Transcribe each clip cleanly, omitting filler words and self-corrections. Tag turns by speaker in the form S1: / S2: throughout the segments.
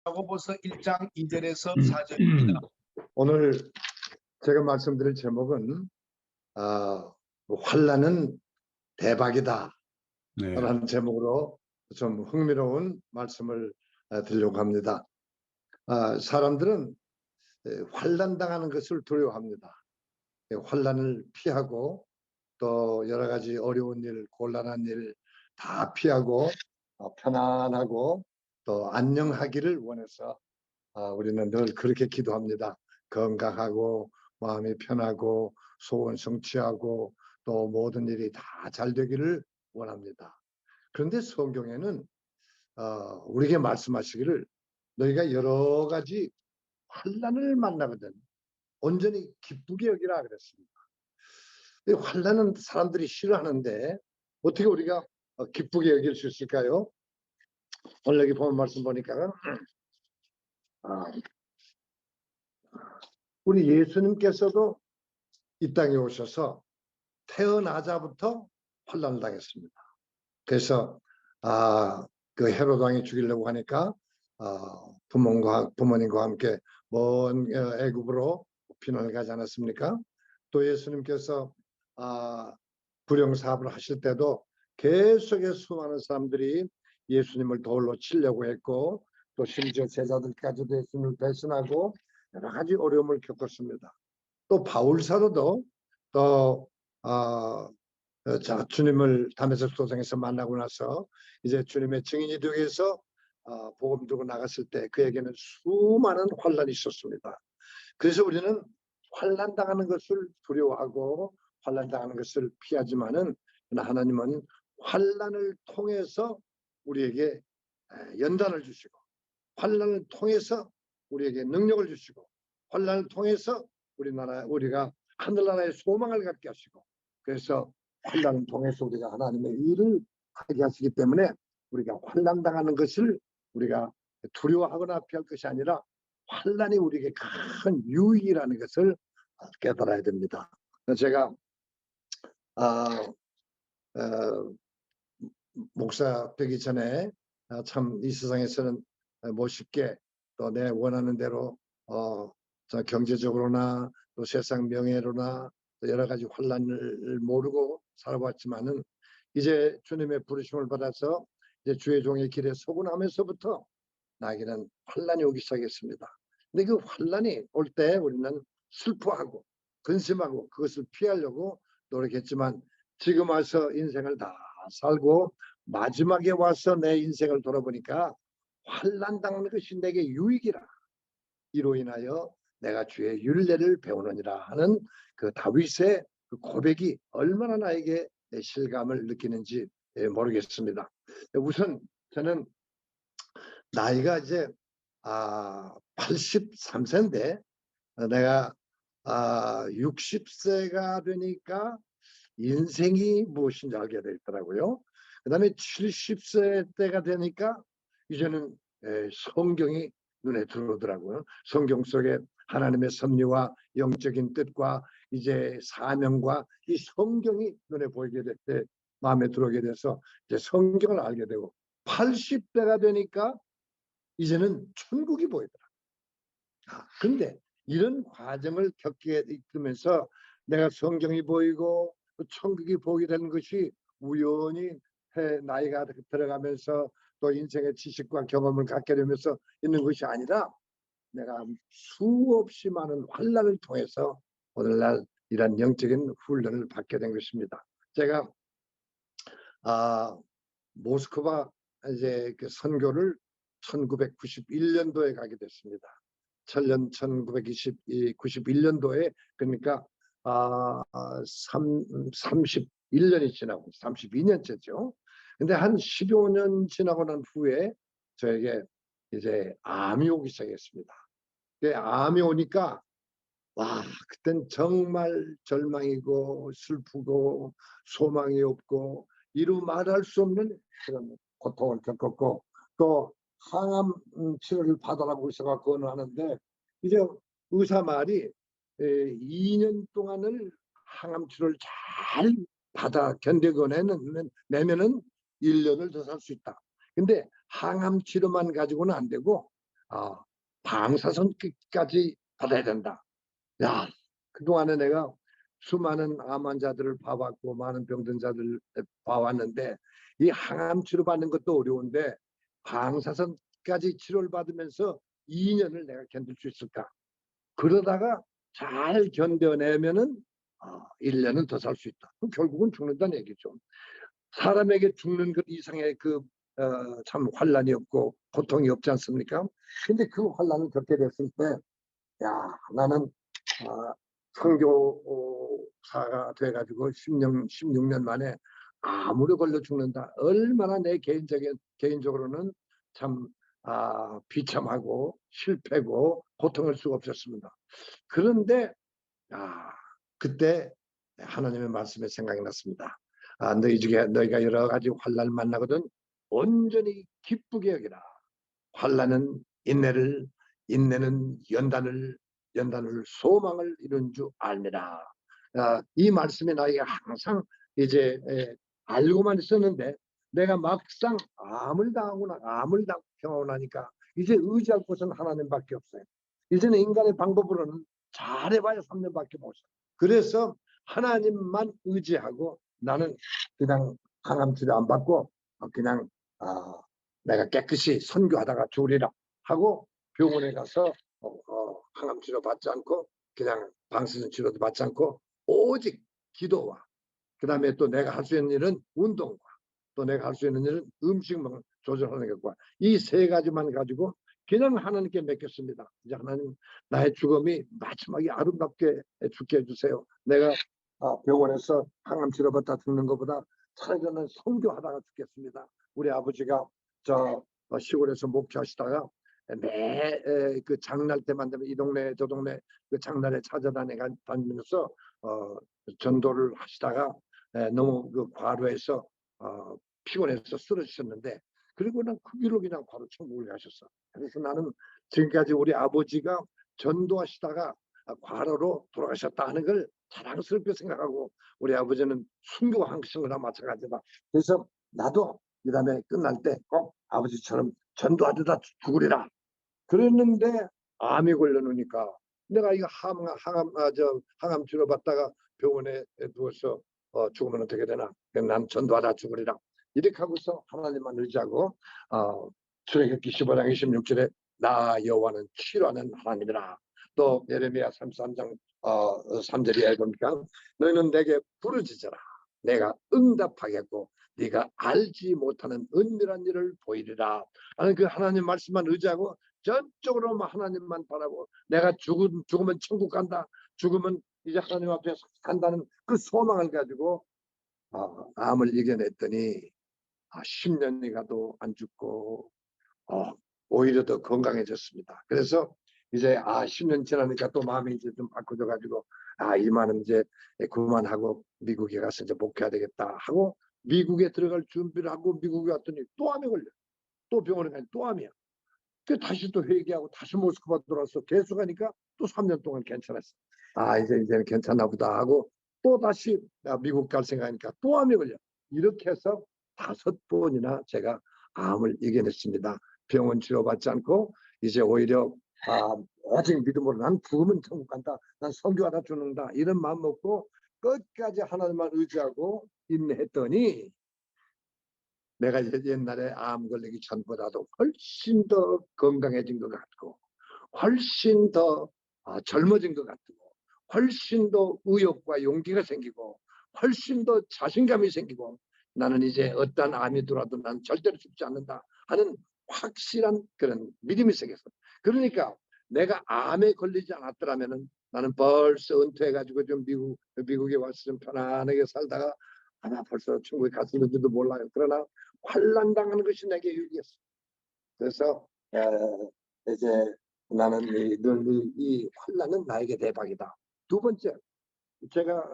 S1: 야고보서 1장 2절에서 4절입니다.
S2: 오늘 제가 말씀드릴 제목은 환난은 대박이다 라는 제목으로 좀 흥미로운 말씀을 드리려고 합니다. 사람들은 환난 당하는 것을 두려워합니다. 환난을 피하고 또 여러 가지 어려운 일, 곤란한 일 다 피하고 편안하고 또 안녕하기를 원해서 우리는 늘 그렇게 기도합니다. 건강하고 마음이 편하고 소원 성취하고 또 모든 일이 다 잘 되기를 원합니다. 그런데 성경에는 우리에게 말씀하시기를 너희가 여러 가지 환난을 만나거든 온전히 기쁘게 여기라 그랬습니다. 환난은 사람들이 싫어하는데 어떻게 우리가 기쁘게 여길 수 있을까요? 오늘 여기 보면 말씀 보니까 우리 예수님께서도 이 땅에 오셔서 태어나자부터 환난을 당했습니다. 그래서 그 헤롯 왕이 죽이려고 하니까 부모님과 함께 먼 애굽으로 피난을 가지 않았습니까? 또 예수님께서 불영사업을 하실 때도 계속해서 수많은 사람들이 예수님을 돌로 치려고 했고 또 심지어 제자들까지도 예수님을 배신하고 여러 가지 어려움을 겪었습니다. 또 바울 사도도 또 주님을 다메섹 도상에서 만나고 나서 이제 주님의 증인이 되기 위해서 복음 들고 나갔을 때 그에게는 수많은 환난이 있었습니다. 그래서 우리는 환난 당하는 것을 두려워하고 환난 당하는 것을 피하지만은 하나님은 환난을 통해서 우리에게 연단을 주시고 환난을 통해서 우리에게 능력을 주시고 환난을 통해서 우리가 하늘나라의 소망을 갖게 하시고 그래서 환난을 통해서 우리가 하나님의 일을 하게 하시기 때문에 우리가 환난 당하는 것을 우리가 두려워하거나 피할 것이 아니라 환난이 우리에게 큰 유익이라는 것을 깨달아야 됩니다. 제가 목사 되기 전에 참 이 세상에서는 멋있게 또 내 원하는 대로 경제적으로나 또 세상 명예로나 또 여러 가지 환난을 모르고 살아왔지만은 이제 주님의 부르심을 받아서 이제 주의 종의 길에 서고 나면서부터 나에게는 환난이 오기 시작했습니다. 근데 그 환난이 올 때 우리는 슬퍼하고 근심하고 그것을 피하려고 노력했지만 지금 와서 인생을 다 살고 마지막에 와서 내 인생을 돌아보니까 환난 당하는 것이 내게 유익이라 이로 인하여 내가 주의 율례를 배우느니라 하는 그 다윗의 그 고백이 얼마나 나에게 실감을 느끼는지 모르겠습니다. 우선 저는 나이가 이제 83세인데 내가 60세가 되니까 인생이 무엇인지 알게 되더라고요. 그 다음에 70세 때가 되니까 이제는 성경이 눈에 들어오더라고요. 성경 속에 하나님의 섭리와 영적인 뜻과 이제 사명과 이 성경이 눈에 보이게 될 때 마음에 들어오게 돼서 이제 성경을 알게 되고 80대가 되니까 이제는 천국이 보이더라. 근데 이런 과정을 겪게 되면서 내가 성경이 보이고 천국이 보이게 되는 것이 우연히 나이가 들어가면서 또 인생의 지식과 경험을 갖게 되면서 있는 것이 아니라 내가 수없이 많은 환난을 통해서 오늘날 이런 영적인 훈련을 받게 된 것입니다. 제가 모스크바 이제 그 선교를 1991년도에 가게 됐습니다. 1991년도에 그러니까 31년이 지나고 32년째죠. 근데 한 15년 지나고 난 후에 저에게 이제 암이 오기 시작했습니다. 암이 오니까 그땐 정말 절망이고 슬프고 소망이 없고 이루 말할 수 없는 그런 고통을 겪었고 또 항암 치료를 받아라고 있어갖고 하는데 이제 의사 말이 2년 동안을 항암 치료를 잘 받아 견뎌내면은 1년을 더 살 수 있다. 근데 항암 치료만 가지고는 안 되고 방사선까지 받아야 된다. 야, 그동안에 내가 수많은 암 환자들을 봐왔고 많은 병든 자들 봐왔는데 이 항암 치료받는 것도 어려운데 방사선까지 치료를 받으면서 2년을 내가 견딜 수 있을까? 그러다가 잘 견뎌내면은 1년은 더 살 수 있다. 그럼 결국은 죽는다는 얘기죠. 사람에게 죽는 것 이상의 참 환란이 없고 고통이 없지 않습니까? 근데 그 환란을 겪게 됐을 때, 야, 나는 선교사가 돼가지고 16년 만에 암으로 걸려 죽는다. 얼마나 내 개인적으로는 참 비참하고 실패고 고통할 수가 없었습니다. 그런데 그때 하나님의 말씀이 생각이 났습니다. 너희 중에 너희가 여러 가지 환난을 만나거든 온전히 기쁘게 여기라. 환난은 인내를, 인내는 연단을, 연단을 소망을 이룬 줄 알미라. 이 말씀이 나에게 항상 이제 알고만 있었는데 내가 막상 암을 당하고 나니까 이제 의지할 곳은 하나님밖에 없어요. 이제는 인간의 방법으로는 잘해봐야 3년밖에 못 살아요. 그래서 하나님만 의지하고 나는 그냥 항암 치료 안 받고 그냥 내가 깨끗이 선교하다가 죽으리라 하고 병원에 가서 항암 치료 받지 않고 그냥 방사선 치료도 받지 않고 오직 기도와 그 다음에 또 내가 할 수 있는 일은 운동과 또 내가 할 수 있는 일은 음식만 조절하는 것과 이 세 가지만 가지고 그냥 하나님께 맡겼습니다. 이제 하나님 나의 죽음이 마지막에 아름답게 죽게 해주세요. 내가 병원에서 항암 치료 받다 죽는 것보다 차라리 저는 선교하다가 죽겠습니다. 우리 아버지가 저 시골에서 목회하시다가 매 그 장날 때만 되면 이 동네 저 동네 그 장날에 찾아다니면서 전도를 하시다가 너무 그 과로해서 피곤해서 쓰러지셨는데 그리고는 그 길로 그냥 바로 천국을 가셨어. 그래서 나는 지금까지 우리 아버지가 전도하시다가 과로로 돌아가셨다 하는 걸 자랑스럽게 생각하고 우리 아버지는 순교 항신거나 마찬가지다. 그래서 나도 그 다음에 끝날 때 꼭 아버지처럼 전도하다 죽으리라. 그랬는데 암이 걸려놓으니까 내가 이거 항암 치료 받다가 병원에 누워서 죽으면 어떻게 되나? 난 전도하다 죽으리라. 이렇게 하고서 하나님만 의지하고 출애굽기 15장 26절에 나 여호와는 치료하는 하나님이라. 또 예레미야 33장 3절이 뭡니까? 너희는 내게 부르짖어라. 내가 응답하겠고 네가 알지 못하는 은밀한 일을 보이리라. 하는 그 하나님 말씀만 의지하고 전적으로 하나님만 바라고 내가 죽으면 천국 간다. 죽으면 이제 하나님 앞에 간다는 그 소망을 가지고 암을 이겨냈더니 10년이 가도 안 죽고 오히려 더 건강해졌습니다. 그래서 이제 10년 지나니까 또 마음이 이제 좀 바꿔져 가지고 이만은 이제 그만하고 미국에 가서 이제 목회해야 되겠다 하고 미국에 들어갈 준비를 하고 미국에 왔더니 또 암에 걸려. 또 병원에 가니 또 암이야. 그 다시 또 회개하고 다시 모스크바 들어와서 계속 하니까 또 3년 동안 괜찮았어. 이제는 괜찮나 보다 하고 또 다시 미국 갈 생각하니까 또 암에 걸려. 이렇게 해서 5번이나 제가 암을 이겨냈습니다. 병원 치료받지 않고 이제 오히려 아직 믿음으로 난 죽으면 천국 간다. 난 선교하다 죽는다. 이런 마음 먹고 끝까지 하나님만 의지하고 인내했더니 내가 옛날에 암 걸리기 전보다도 훨씬 더 건강해진 것 같고 훨씬 더 젊어진 것 같고 훨씬 더 의욕과 용기가 생기고 훨씬 더 자신감이 생기고 나는 이제 어떤 암이 들어와도 난 절대로 죽지 않는다 하는 확실한 그런 믿음이 생겼어. 그러니까 내가 암에 걸리지 않았더라면 나는 벌써 은퇴해가지고 좀 미국에 와서 좀 편안하게 살다가 아마 벌써 천국에 갔을지도 몰라요. 그러나 환난 당하는 것이 내게 유익이었어. 그래서 이제 나는 늘 이 환난은 나에게 대박이다. 두 번째, 제가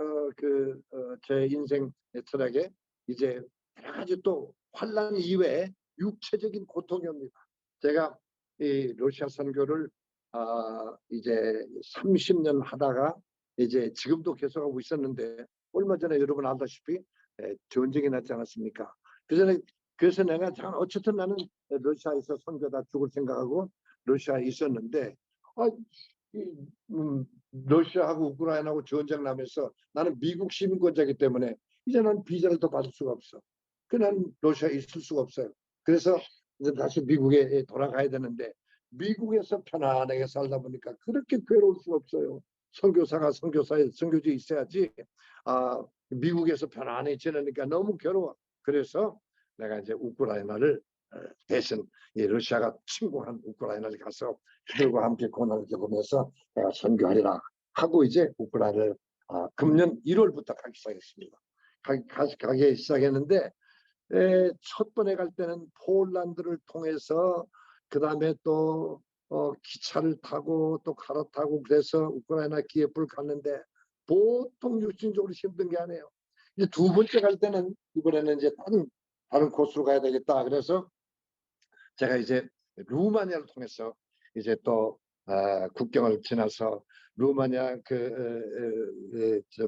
S2: 제 인생 철학에 이제 여러 가지 또 환난 이외에 육체적인 고통이 옵니다. 제가 이 러시아 선교를 이제 30년 하다가 이제 지금도 계속하고 있었는데 얼마 전에 여러분 알다시피 전쟁이 났지 않았습니까? 그래서 내가 어쨌든 나는 러시아에서 선교다 죽을 생각하고 러시아에 있었는데 러시아하고 우크라이나하고 전쟁 나면서 나는 미국 시민권자이기 때문에 이제 난 비자를 더 받을 수가 없어. 난 러시아에 있을 수가 없어요. 그래서 이제 다시 미국에 돌아가야 되는데 미국에서 편안하게 살다 보니까 그렇게 괴로울 수가 없어요. 선교사가 선교사에 선교지에 있어야지. 미국에서 편안히 지내니까 너무 괴로워. 그래서 내가 이제 우크라이나를 대신 이 러시아가 침공한 우크라이나를 가서 그들과 함께 고난을 겪으면서 내가 선교하리라 하고 이제 우크라이나를 금년 1월부터 가기 시작했습니다. 가기 시작했는데 첫 번에 갈 때는 폴란드를 통해서 그 다음에 또 기차를 타고 또 갈아타고 그래서 우크라이나 키예프를 갔는데 보통 육신적으로 힘든 게 아니에요. 이제 두 번째 갈 때는 이번에는 이제 다른 코스로 가야 되겠다. 그래서 제가 이제 루마니아를 통해서 이제 또 국경을 지나서 루마니아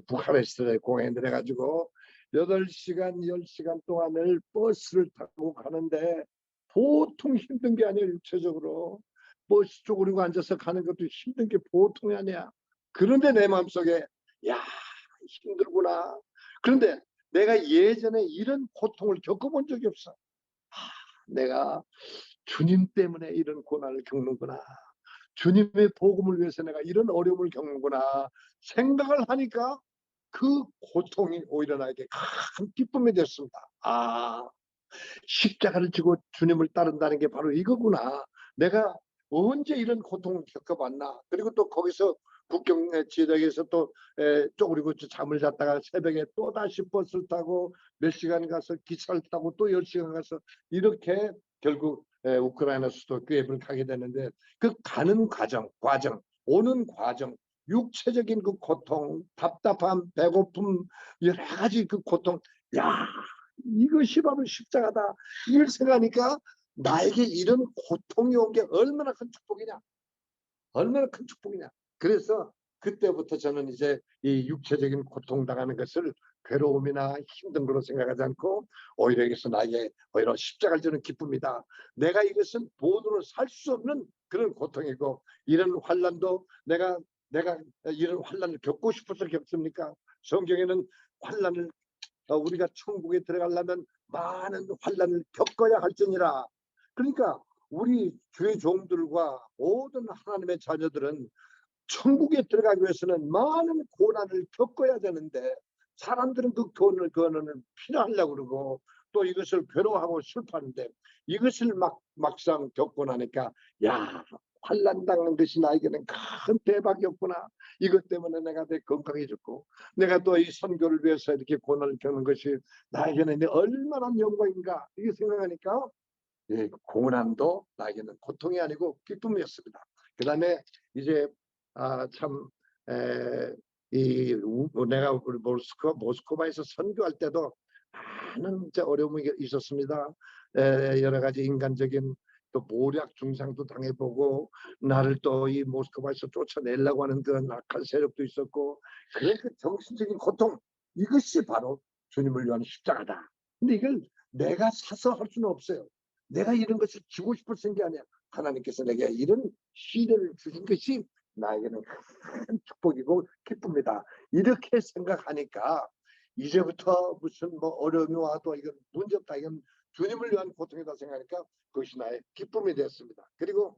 S2: 부카레스트에 공항에 내려가지고 8시간, 10시간 동안을 버스를 타고 가는데 보통 힘든 게 아니에요. 육체적으로 버스 쪼그리고 앉아서 가는 것도 힘든 게 보통이 아니야. 그런데 내 마음속에 야, 힘들구나. 그런데 내가 예전에 이런 고통을 겪어본 적이 없어. 내가 주님 때문에 이런 고난을 겪는구나. 주님의 복음을 위해서 내가 이런 어려움을 겪는구나 생각을 하니까 그 고통이 오히려 나에게 큰 기쁨이 됐습니다. 십자가를 지고 주님을 따른다는 게 바로 이거구나. 내가 언제 이런 고통을 겪어봤나. 그리고 또 거기서 국경 지역에서 또 쪼그리고 잠을 잤다가 새벽에 또 다시 버스를 타고 몇 시간 가서 기차를 타고 또 10시간 가서 이렇게 결국 우크라이나 수도 키예프를 가게 되는데 그 가는 과정, 오는 과정, 육체적인 그 고통, 답답함, 배고픔, 여러 가지 그 고통, 야, 이것이 바로 십자가다. 이걸 생각하니까 나에게 이런 고통이 온 게 얼마나 큰 축복이냐. 얼마나 큰 축복이냐. 그래서 그때부터 저는 이제 이 육체적인 고통당하는 것을 괴로움이나 힘든 거로 생각하지 않고 오히려 여기서 나에게 오히려 십자가를 주는 기쁨이다. 내가 이것은 돈으로 살 수 없는 그런 고통이고 이런 환난도 내가 이런 환난을 겪고 싶어서 겪습니까? 성경에는 환난을 우리가 천국에 들어가려면 많은 환난을 겪어야 할지니라. 그러니까 우리 주의 종들과 모든 하나님의 자녀들은 천국에 들어가기 위해서는 많은 고난을 겪어야 되는데 사람들은 그 고난을 피하려고 그러고 또 이것을 괴로워하고 슬퍼하는데 이것을 막상 겪고 나니까 야, 환난 당한 것이 나에게는 큰 대박이었구나. 이것 때문에 내가 되게 건강해졌고 내가 또 이 선교를 위해서 이렇게 고난을 겪는 것이 나에게는 얼마나 영광인가 이게 생각하니까 고난도 나에게는 고통이 아니고 기쁨이었습니다. 그 다음에 이제 내가 우리 모스크바에서 선교할 때도 많은 어려움이 있었습니다. 여러 가지 인간적인 또 모략 중상도 당해보고 나를 또 이 모스크바에서 쫓아내려고 하는 그런 악한 세력도 있었고 그런 그 정신적인 고통 이것이 바로 주님을 위한 십자가다. 근데 이걸 내가 사서 할 수는 없어요. 내가 이런 것을 주고 싶어서 한 게 아니야. 하나님께서 내게 이런 시련을 주신 것이 나에게는 큰 축복이고 기쁩니다. 이렇게 생각하니까 이제부터 무슨 어려움이 와도 이건 문제없다. 이건 주님을 위한 고통이다 생각하니까 그것이 나의 기쁨이 되었습니다. 그리고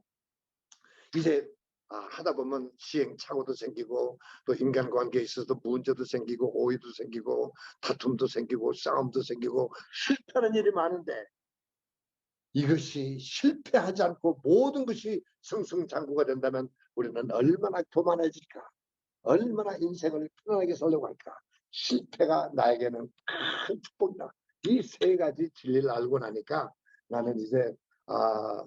S2: 이제 하다 보면 시행착오도 생기고 또 인간관계에 있어서 문제도 생기고 오해도 생기고 다툼도 생기고 싸움도 생기고 실패하는 일이 많은데 이것이 실패하지 않고 모든 것이 승승장구가 된다면 우리는 얼마나 교만해질까. 얼마나 인생을 편안하게 살려고 할까. 실패가 나에게는 큰 축복이다. 이 세 가지 진리를 알고 나니까 나는 이제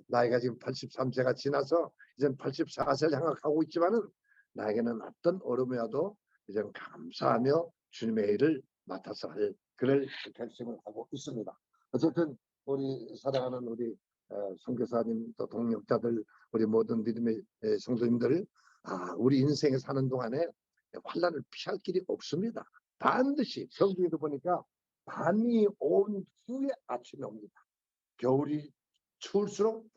S2: 나이가 지금 83세가 지나서 이제 84세를 향하고 있지만은 나에게는 어떤 어려움이 와도 이제 감사하며 주님의 일을 맡아서 할 그럴 결심을 하고 있습니다. 어쨌든 우리 사랑하는 우리 선교사님 또 동역자들 우리 모든 믿음의 성도님들 우리 인생에 사는 동안에 환난을 피할 길이 없습니다. 반드시 성경에도 보니까 밤이 온 후에 아침이 옵니다. 겨울이 추울수록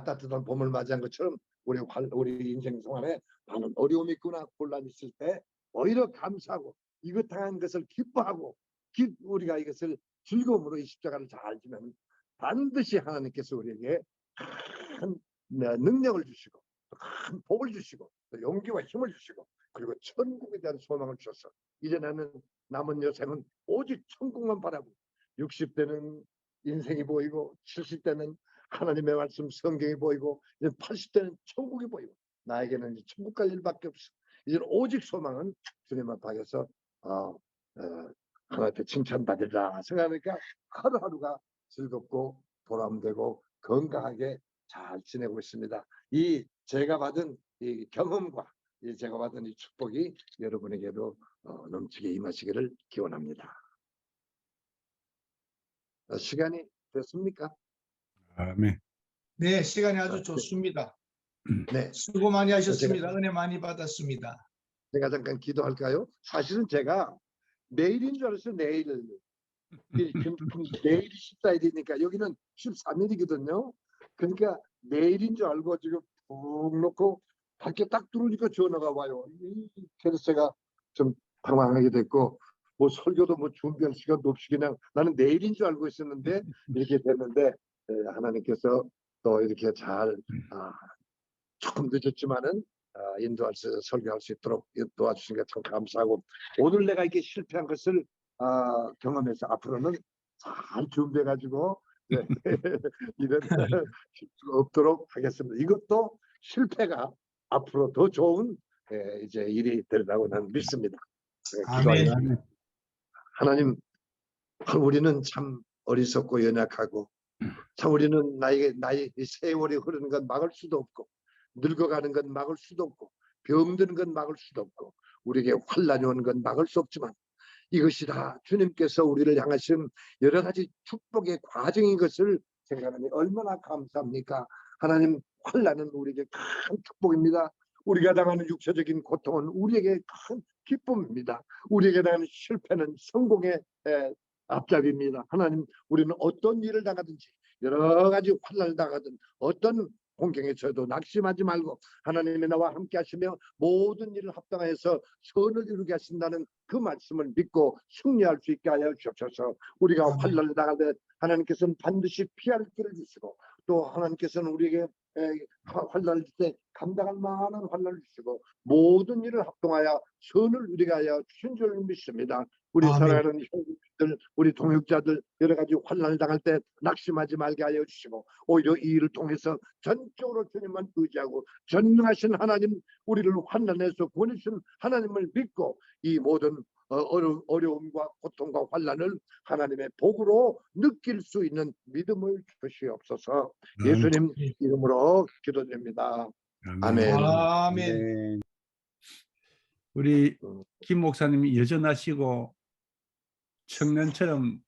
S2: 따뜻한 봄을 맞이한 것처럼 우리 인생 동안에 많은 어려움이 있거나 혼란이 있을 때 오히려 감사하고 이것 당한 것을 기뻐하고 우리가 이것을 즐거움으로 이 십자가를 잘 지면 반드시 하나님께서 우리에게 큰 능력을 주시고 큰 복을 주시고 또 용기와 힘을 주시고 그리고 천국에 대한 소망을 주셔서 이제 나는 남은 여생은 오직 천국만 바라고 60대는 인생이 보이고 70대는 하나님의 말씀 성경이 보이고 이제 80대는 천국이 보이고 나에게는 이제 천국 갈 일밖에 없어. 이제 오직 소망은 주님 앞에서 하나님께 칭찬받으리라 생각하니까 하루하루가 즐겁고 보람되고 건강하게 잘 지내고 있습니다. 이 제가 받은 이 경험과 제가 받은 이 축복이 여러분에게도 넘치게 임하시기를 기원합니다. 시간이 됐습니까?
S3: 아멘.
S1: 네, 시간이 아주 좋습니다.
S2: 네.
S1: 수고 많이 하셨습니다. 은혜 많이 받았습니다.
S2: 제가 잠깐 기도할까요? 사실은 제가 내일인 줄 알았어요. 내일이 14일이니까 여기는 13일이거든요. 그러니까 내일인 줄 알고 지금 푹 놓고 밖에 딱 들어오니까 전화가 와요. 그래서 제가 좀 당황하게 됐고 뭐 설교도 뭐 준비할 시간도 없이 그냥 나는 내일인 줄 알고 있었는데 이렇게 됐는데 하나님께서 또 이렇게 잘 조금 늦었지만은 인도할 설교할 수 있도록 도와주시니까 참 감사하고 오늘 내가 이렇게 실패한 것을 경험해서 앞으로는 잘 준비해가지고 이런 실수가 없도록 하겠습니다. 이것도 실패가 앞으로 더 좋은 이제 일이 되리라고 나는 믿습니다.
S1: 아멘.
S2: 하나님, 우리는 참 어리석고 연약하고 참 우리는 나의 세월이 흐르는 건 막을 수도 없고 늙어가는 건 막을 수도 없고 병드는 건 막을 수도 없고 우리에게 환난이 오는 건 막을 수 없지만 이것이 다 주님께서 우리를 향하신 여러 가지 축복의 과정인 것을 생각하니 얼마나 감사합니까? 하나님, 환난은 우리에게 큰 축복입니다. 우리가 당하는 육체적인 고통은 우리에게 큰 기쁨입니다. 우리에게 당하는 실패는 성공의 앞잡이입니다. 하나님, 우리는 어떤 일을 당하든지 여러 가지 환난을 당하든 어떤 공경에 처해도 낙심하지 말고 하나님이 나와 함께 하시며 모든 일을 합당하여서 선을 이루게 하신다는 그 말씀을 믿고 승리할 수 있게 하여 주옵소서. 우리가 환난을 당할 때 하나님께서는 반드시 피할 길을 주시고 또 하나님께서는 우리에게 환난을 줄 때 감당할 만한 환난을 주시고 모든 일을 합동하여 선을 이루게 하여 주신 줄 믿습니다. 우리 사랑하는 형제들, 우리 동역자들 여러 가지 환난을 당할 때 낙심하지 말게 하여 주시고 오히려 이 일을 통해서 전적으로 주님만 의지하고 전능하신 하나님, 우리를 환난에서 구원하신 하나님을 믿고 이 모든 어려움과 고통과 환난을 하나님의 복으로 느낄 수 있는 믿음을 주시옵소서. 예수님 이름으로 기도드립니다. 아멘.
S1: 아멘.
S3: 우리 김 목사님이 여전하시고 청년처럼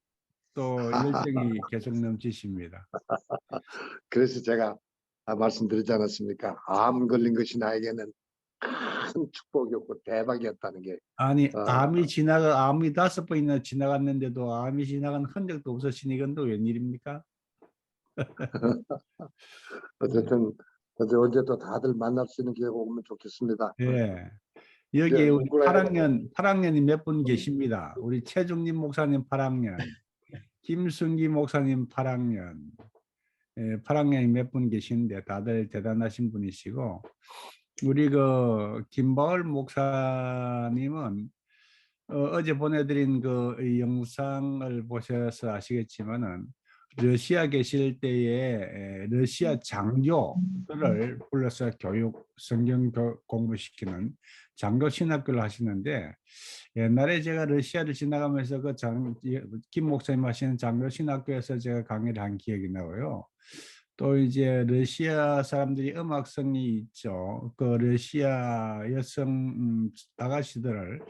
S3: 또 열정이 계속 넘치십니다.
S2: 그래서 제가 말씀드리지 않았습니까? 암 걸린 것이 나에게는 큰 축복이었고 대박이었다는 게.
S3: 아니 암이 5번이나 지나갔는데도 암이 지나간 흔적도 없으시니 이건 또 웬일입니까?
S2: 어쨌든 언제 또 다들 만날 수 있는 기회가 오면 좋겠습니다.
S3: 예. 여기에 우리 8학년이 몇 분 계십니다. 우리 최중림 목사님 8학년, 김순기 목사님 8학년, 8학년이 몇 분 계시는데 다들 대단하신 분이시고 우리 그 김바울 목사님은 어제 보내드린 그 영상을 보셔서 아시겠지만은 러시아 계실 때에 러시아 장교들을 불러서 성경 공부시키는 장교 신학교를 하시는데 옛날에 제가 러시아를 지나가면서 김 목사님 하시는 장교 신학교에서 제가 강의를 한 기억이 나고요. 또 이제 러시아 사람들이 음악성이 있죠. 그 러시아 여성 아가씨들을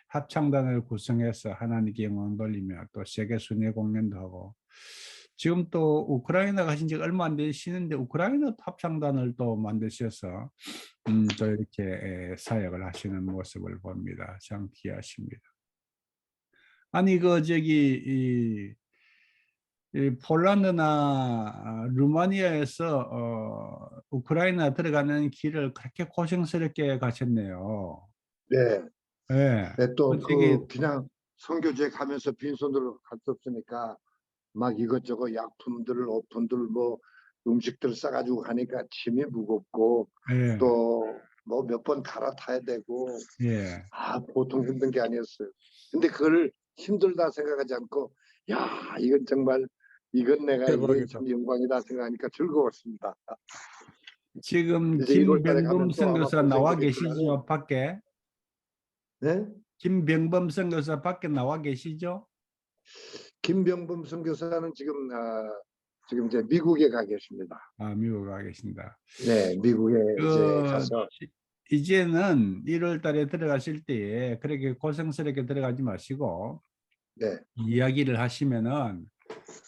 S3: 합창단을 구성해서 하나님께 영광 돌리며 또 세계 순회 공연도 하고 지금 또 우크라이나 가신 지 얼마 안 되시는데 우크라이나 합창단을 또 만드셔서 또 이렇게 사역을 하시는 모습을 봅니다. 참 귀하십니다. 아니 그 이 폴란드나 루마니아에서 우크라이나 들어가는 길을 그렇게 고생스럽게 가셨네요.
S2: 네.
S3: 예.
S2: 네, 또
S3: 저기
S2: 그냥 선교지에 가면서 빈손으로 갈 수 없으니까 막 이것저것 약품들, 오품들, 뭐 음식들 싸가지고 가니까 짐이 무겁고
S3: 예,
S2: 또 뭐 몇 번 갈아타야 되고
S3: 예.
S2: 보통 힘든 게 아니었어요. 근데 그걸 힘들다 생각하지 않고 이건 정말 이건 내가 이게
S3: 대박이다.
S2: 참 영광이다 생각하니까 즐거웠습니다.
S3: 지금
S2: 이제 1월 달에
S3: 김병범
S2: 가면 또 아마
S3: 선교사 나와
S2: 고생들이 있을 거예요.
S3: 계시죠? 밖에?
S2: 네?
S3: 김병범 선교사 밖에 나와 계시죠?
S2: 김병범 선교사는 지금 이제 미국에 가 계십니다.
S3: 아, 미국 가 계신다.
S2: 네, 미국에 이제
S3: 그
S2: 가서
S3: 이제는 1월 달에 들어가실 때에 그렇게 고생스럽게 들어가지 마시고
S2: 네,
S3: 이야기를 하시면은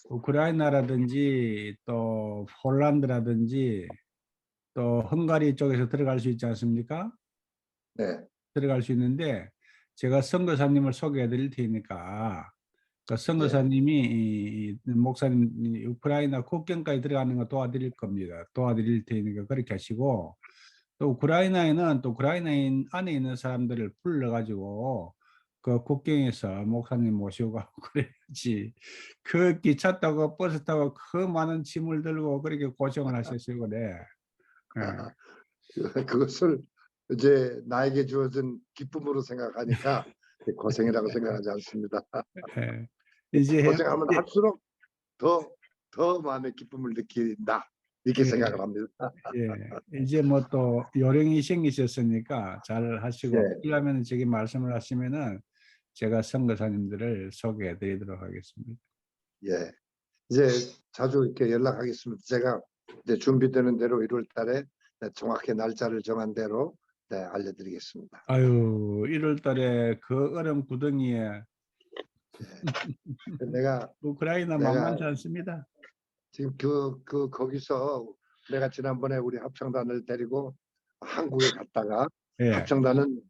S3: 우크라이나라든지 또 폴란드라든지 또 헝가리 쪽에서 들어갈 수 있지 않습니까?
S2: 네,
S3: 들어갈 수 있는데 제가 선교사님을 소개해 드릴 테니까 그
S2: 예,
S3: 선교사님이 목사님 우크라이나 국경까지 들어가는 거 도와드릴 겁니다. 도와드릴 테니까 그렇게 하시고 또 우크라이나에는 또 우크라이나인 안에 있는 사람들을 불러가지고 그 국경에서 목사님 모시고 가고 그래야지 그 기차 타고 버스 타고 그 많은 짐을 들고 그렇게 고생을 하셨어요 그래.
S2: 그것을 이제 나에게 주어진 기쁨으로 생각하니까 고생이라고 생각하지 않습니다.
S3: 예. 예. 이제
S2: 고생하면 할수록 더 마음의 기쁨을 느낀다 이렇게
S3: 예,
S2: 생각을 합니다.
S3: 예. 이제 뭐 또 요령이 생기셨으니까 잘 하시고
S2: 예,
S3: 필요하면 저기 말씀을 하시면은 제가 선교사님들을 소개해 드리도록 하겠습니다.
S2: 예. 이제 자주 이렇게 연락하겠습니다. 제가 이제 준비되는 대로 1월 달에 정확히 날짜를 정한 대로 알려드리겠습니다.
S3: 아유, 1월 달에 그 얼음 구덩이에
S2: 내가
S3: 우크라이나 만만치 않습니다.
S2: 지금 거기서 내가 지난번에 우리 합창단을 데리고 한국에 갔다가
S3: 예,
S2: 합창단은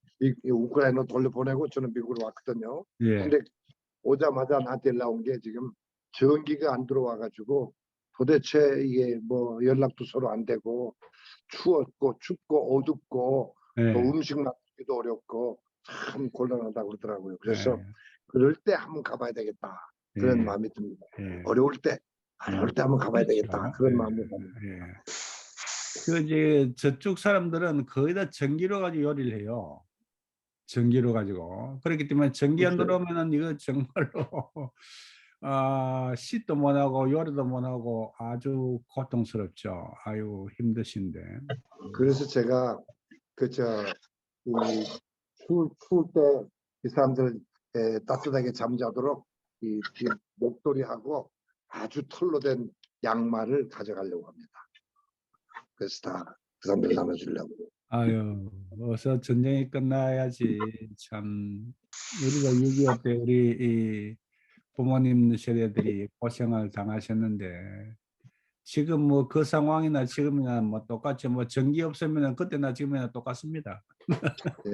S2: 우크라이나 돌려보내고 저는 미국으로 왔거든요.
S3: 예,
S2: 근데 오자마자 나한테 연락 온 게 지금 전기가 안 들어와 가지고 도대체 이게 뭐 연락도 서로 안 되고 추웠고 춥고 어둡고 또
S3: 예,
S2: 음식 맛기도 어렵고 참 곤란하다고 그러더라고요. 그래서
S3: 예,
S2: 그럴 때 한번 가봐야 되겠다 그런
S3: 예,
S2: 마음이 듭니다.
S3: 예.
S2: 어려울 때 한번 가봐야 되겠다
S3: 그렇죠.
S2: 그런
S3: 예,
S2: 마음이 듭니다.
S3: 예. 그 이제 저쪽 사람들은 거의 다 전기로 가지고 요리를 해요. 전기로 가지고. 그렇기 때문에 전기 안
S2: 그렇죠.
S3: 들어오면은 이거 정말로 씻도 못 하고 요리도 못 하고 아주 고통스럽죠. 아유, 힘드신데.
S2: 그래서 제가 추울 때 이 사람들 따뜻하게 잠자도록 이 목도리하고 아주 털로 된 양말을 가져가려고 합니다. 그래서 다 그 사람들 나눠주려고.
S3: 아유, 어서 전쟁이 끝나야지. 참, 우리가 6.25 때 우리 이 부모님 세대들이 고생을 당하셨는데, 지금 뭐 그 상황이나 지금이나 뭐 똑같죠. 뭐 전기 없으면 그때나 지금이나 똑같습니다.
S2: 예.